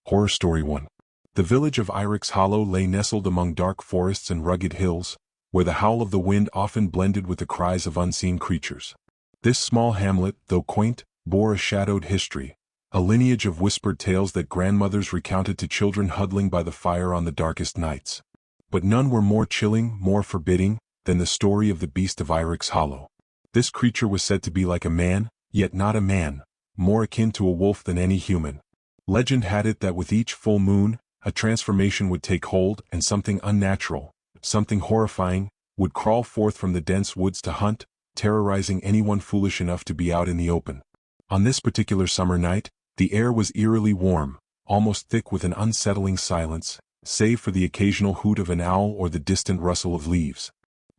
Horror Story 1. The village of Irix Hollow lay nestled among dark forests and rugged hills, where the howl of the wind often blended with the cries of unseen creatures. This small hamlet, though quaint, bore a shadowed history, a lineage of whispered tales that grandmothers recounted to children huddling by the fire on the darkest nights. But none were more chilling, more forbidding, than the story of the beast of Irix Hollow. This creature was said to be like a man, yet not a man, more akin to a wolf than any human. Legend had it that with each full moon, a transformation would take hold and something unnatural, something horrifying, would crawl forth from the dense woods to hunt, terrorizing anyone foolish enough to be out in the open. On this particular summer night, the air was eerily warm, almost thick with an unsettling silence, save for the occasional hoot of an owl or the distant rustle of leaves.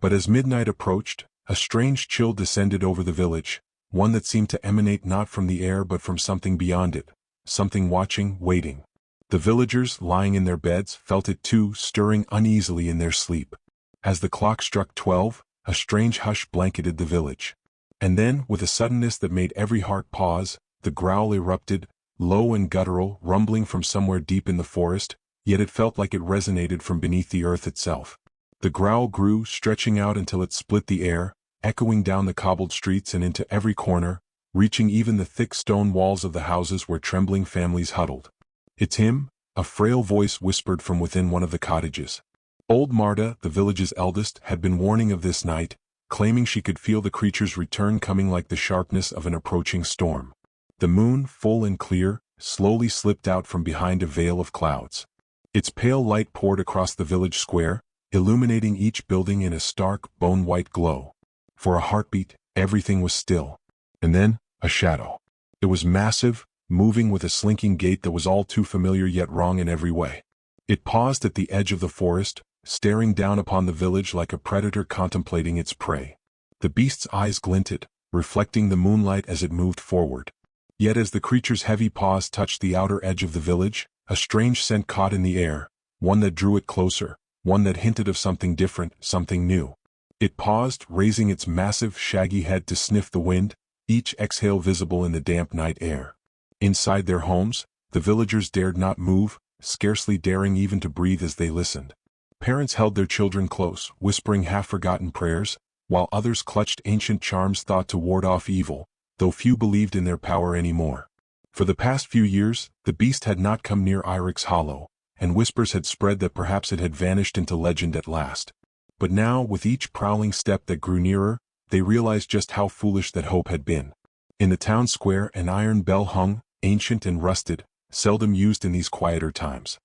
But as midnight approached, a strange chill descended over the village, one that seemed to emanate not from the air but from something beyond it, something watching, waiting. The villagers, lying in their beds, felt it too, stirring uneasily in their sleep. As the clock struck 12, a strange hush blanketed the village. And then, with a suddenness that made every heart pause, the growl erupted, low and guttural, rumbling from somewhere deep in the forest, yet it felt like it resonated from beneath the earth itself. The growl grew, stretching out until it split the air, echoing down the cobbled streets and into every corner, reaching even the thick stone walls of the houses where trembling families huddled. "It's him," a frail voice whispered from within one of the cottages. Old Marta, the village's eldest, had been warning of this night, claiming she could feel the creature's return coming like the sharpness of an approaching storm. The moon, full and clear, slowly slipped out from behind a veil of clouds. Its pale light poured across the village square, illuminating each building in a stark, bone-white glow. For a heartbeat, everything was still. And then, a shadow. It was massive, moving with a slinking gait that was all too familiar yet wrong in every way. It paused at the edge of the forest, staring down upon the village like a predator contemplating its prey. The beast's eyes glinted, reflecting the moonlight as it moved forward. Yet as the creature's heavy paws touched the outer edge of the village, a strange scent caught in the air, one that drew it closer, one that hinted of something different, something new. It paused, raising its massive, shaggy head to sniff the wind, each exhale visible in the damp night air. Inside their homes, the villagers dared not move, scarcely daring even to breathe as they listened. Parents held their children close, whispering half-forgotten prayers, while others clutched ancient charms thought to ward off evil, though few believed in their power anymore. For the past few years, the beast had not come near Irix Hollow, and whispers had spread that perhaps it had vanished into legend at last. But now, with each prowling step that grew nearer, they realized just how foolish that hope had been. In the town square, an iron bell hung, ancient and rusted, seldom used in these quieter times.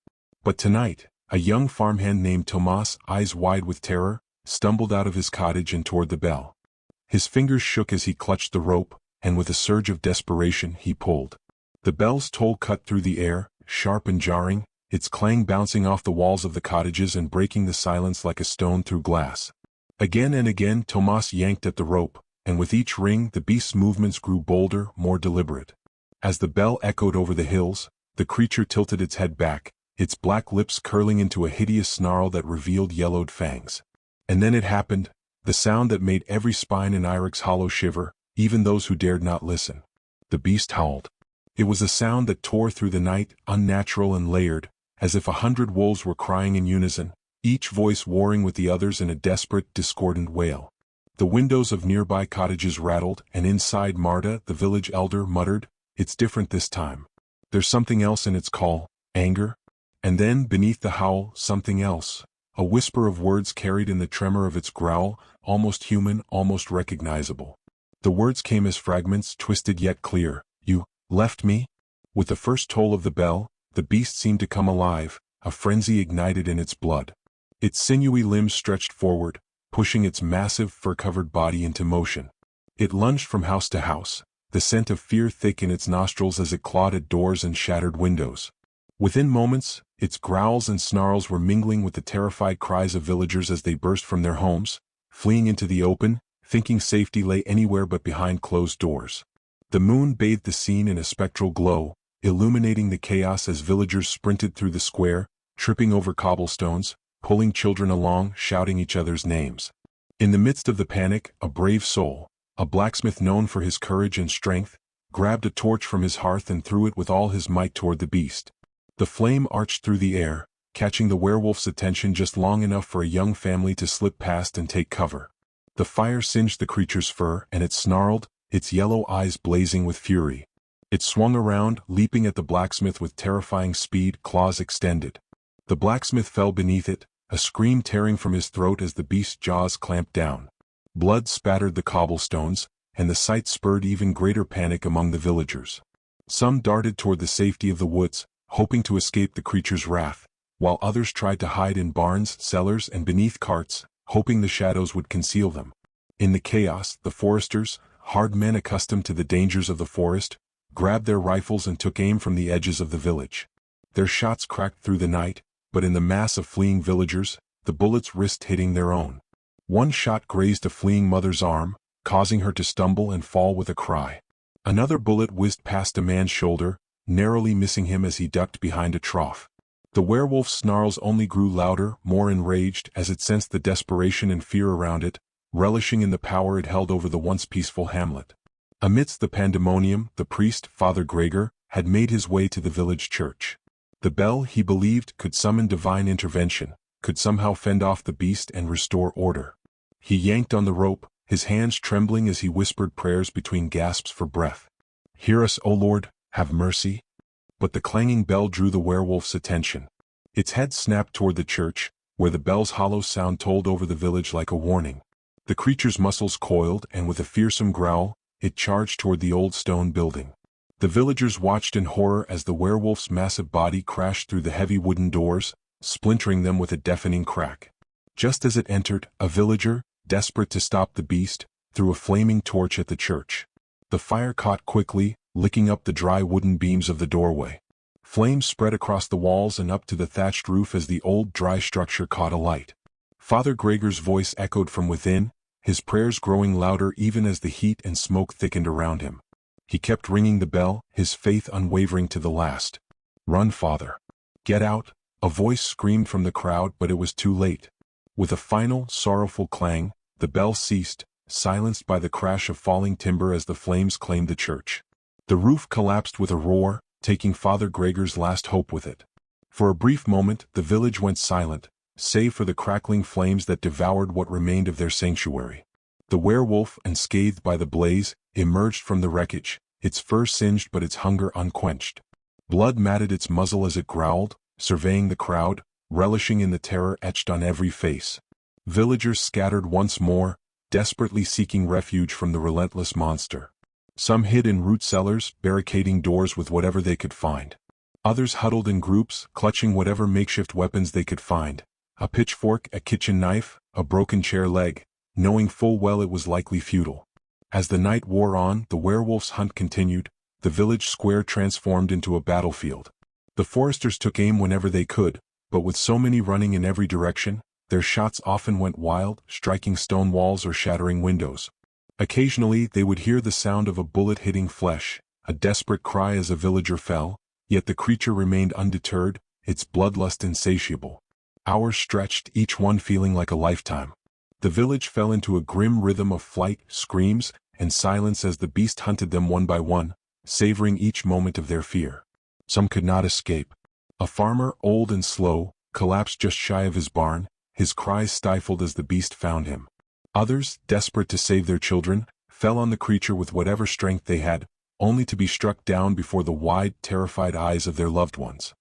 But tonight, a young farmhand named Tomas, eyes wide with terror, stumbled out of his cottage and toward the bell. His fingers shook as he clutched the rope, and with a surge of desperation he pulled. The bell's toll cut through the air, sharp and jarring, its clang bouncing off the walls of the cottages and breaking the silence like a stone through glass. Again and again Tomas yanked at the rope, and with each ring the beast's movements grew bolder, more deliberate. As the bell echoed over the hills, the creature tilted its head back, its black lips curling into a hideous snarl that revealed yellowed fangs. And then it happened, the sound that made every spine in Irix Hollow shiver, even those who dared not listen. The beast howled. It was a sound that tore through the night, unnatural and layered, as if 100 wolves were crying in unison, each voice warring with the others in a desperate, discordant wail. The windows of nearby cottages rattled, and inside Marta, the village elder, muttered, "It's different this time. There's something else in its call, anger." And then, beneath the howl, something else, a whisper of words carried in the tremor of its growl, almost human, almost recognizable. The words came as fragments, twisted yet clear. "You left me?" With the first toll of the bell, the beast seemed to come alive, a frenzy ignited in its blood. Its sinewy limbs stretched forward, pushing its massive, fur-covered body into motion. It lunged from house to house, the scent of fear thick in its nostrils as it clawed at doors and shattered windows. Within moments, its growls and snarls were mingling with the terrified cries of villagers as they burst from their homes, fleeing into the open, thinking safety lay anywhere but behind closed doors. The moon bathed the scene in a spectral glow, illuminating the chaos as villagers sprinted through the square, tripping over cobblestones, pulling children along, shouting each other's names. In the midst of the panic, a brave soul, a blacksmith known for his courage and strength, grabbed a torch from his hearth and threw it with all his might toward the beast. The flame arched through the air, catching the werewolf's attention just long enough for a young family to slip past and take cover. The fire singed the creature's fur and it snarled, its yellow eyes blazing with fury. It swung around, leaping at the blacksmith with terrifying speed, claws extended. The blacksmith fell beneath it, a scream tearing from his throat as the beast's jaws clamped down. Blood spattered the cobblestones, and the sight spurred even greater panic among the villagers. Some darted toward the safety of the woods, hoping to escape the creature's wrath, while others tried to hide in barns, cellars, and beneath carts, hoping the shadows would conceal them. In the chaos, the foresters, hard men accustomed to the dangers of the forest, grabbed their rifles and took aim from the edges of the village. Their shots cracked through the night, but in the mass of fleeing villagers, the bullets risked hitting their own. One shot grazed a fleeing mother's arm, causing her to stumble and fall with a cry. Another bullet whizzed past a man's shoulder, narrowly missing him as he ducked behind a trough. The werewolf's snarls only grew louder, more enraged as it sensed the desperation and fear around it, relishing in the power it held over the once peaceful hamlet. Amidst the pandemonium, the priest, Father Gregor, had made his way to the village church. The bell, he believed, could summon divine intervention, could somehow fend off the beast and restore order. He yanked on the rope, his hands trembling as he whispered prayers between gasps for breath. "Hear us, O Lord, have mercy." But the clanging bell drew the werewolf's attention. Its head snapped toward the church, where the bell's hollow sound tolled over the village like a warning. The creature's muscles coiled, and with a fearsome growl, it charged toward the old stone building. The villagers watched in horror as the werewolf's massive body crashed through the heavy wooden doors, splintering them with a deafening crack. Just as it entered, a villager, desperate to stop the beast, threw a flaming torch at the church. The fire caught quickly, licking up the dry wooden beams of the doorway. Flames spread across the walls and up to the thatched roof as the old dry structure caught alight. Father Gregor's voice echoed from within, his prayers growing louder even as the heat and smoke thickened around him. He kept ringing the bell, his faith unwavering to the last. "Run, Father. Get out," a voice screamed from the crowd, but it was too late. With a final, sorrowful clang, the bell ceased, silenced by the crash of falling timber as the flames claimed the church. The roof collapsed with a roar, taking Father Gregor's last hope with it. For a brief moment, the village went silent, save for the crackling flames that devoured what remained of their sanctuary. The werewolf, unscathed by the blaze, emerged from the wreckage, its fur singed but its hunger unquenched. Blood matted its muzzle as it growled, surveying the crowd, relishing in the terror etched on every face. Villagers scattered once more, desperately seeking refuge from the relentless monster. Some hid in root cellars, barricading doors with whatever they could find. Others huddled in groups, clutching whatever makeshift weapons they could find. A pitchfork, a kitchen knife, a broken chair leg, knowing full well it was likely futile. As the night wore on, the werewolf's hunt continued, the village square transformed into a battlefield. The foresters took aim whenever they could, but with so many running in every direction, their shots often went wild, striking stone walls or shattering windows. Occasionally they would hear the sound of a bullet hitting flesh, a desperate cry as a villager fell, yet the creature remained undeterred, its bloodlust insatiable. Hours stretched, each one feeling like a lifetime. The village fell into a grim rhythm of flight, screams, and silence as the beast hunted them one by one, savoring each moment of their fear. Some could not escape. A farmer, old and slow, collapsed just shy of his barn, his cries stifled as the beast found him. Others, desperate to save their children, fell on the creature with whatever strength they had, only to be struck down before the wide, terrified eyes of their loved ones.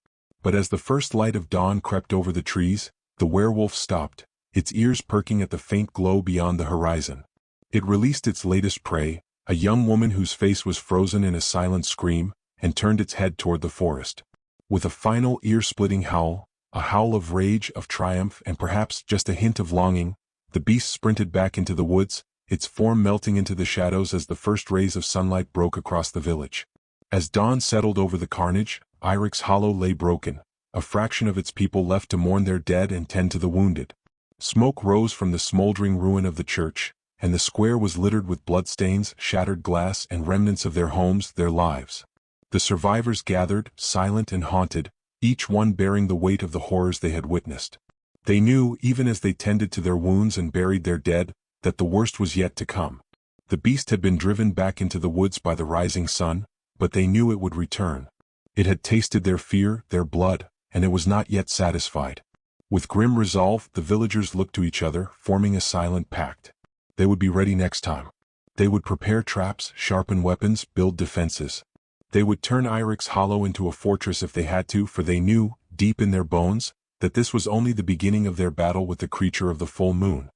But as the first light of dawn crept over the trees, the werewolf stopped, its ears perking at the faint glow beyond the horizon. It released its latest prey, a young woman whose face was frozen in a silent scream, and turned its head toward the forest. With a final ear-splitting howl, a howl of rage, of triumph, and perhaps just a hint of longing, the beast sprinted back into the woods, its form melting into the shadows as the first rays of sunlight broke across the village. As dawn settled over the carnage, Irick's Hollow lay broken, a fraction of its people left to mourn their dead and tend to the wounded. Smoke rose from the smoldering ruin of the church, and the square was littered with bloodstains, shattered glass, and remnants of their homes, their lives. The survivors gathered, silent and haunted, each one bearing the weight of the horrors they had witnessed. They knew, even as they tended to their wounds and buried their dead, that the worst was yet to come. The beast had been driven back into the woods by the rising sun, but they knew it would return. It had tasted their fear, their blood, and it was not yet satisfied. With grim resolve, the villagers looked to each other, forming a silent pact. They would be ready next time. They would prepare traps, sharpen weapons, build defenses. They would turn Irix Hollow into a fortress if they had to, for they knew, deep in their bones, that this was only the beginning of their battle with the creature of the full moon.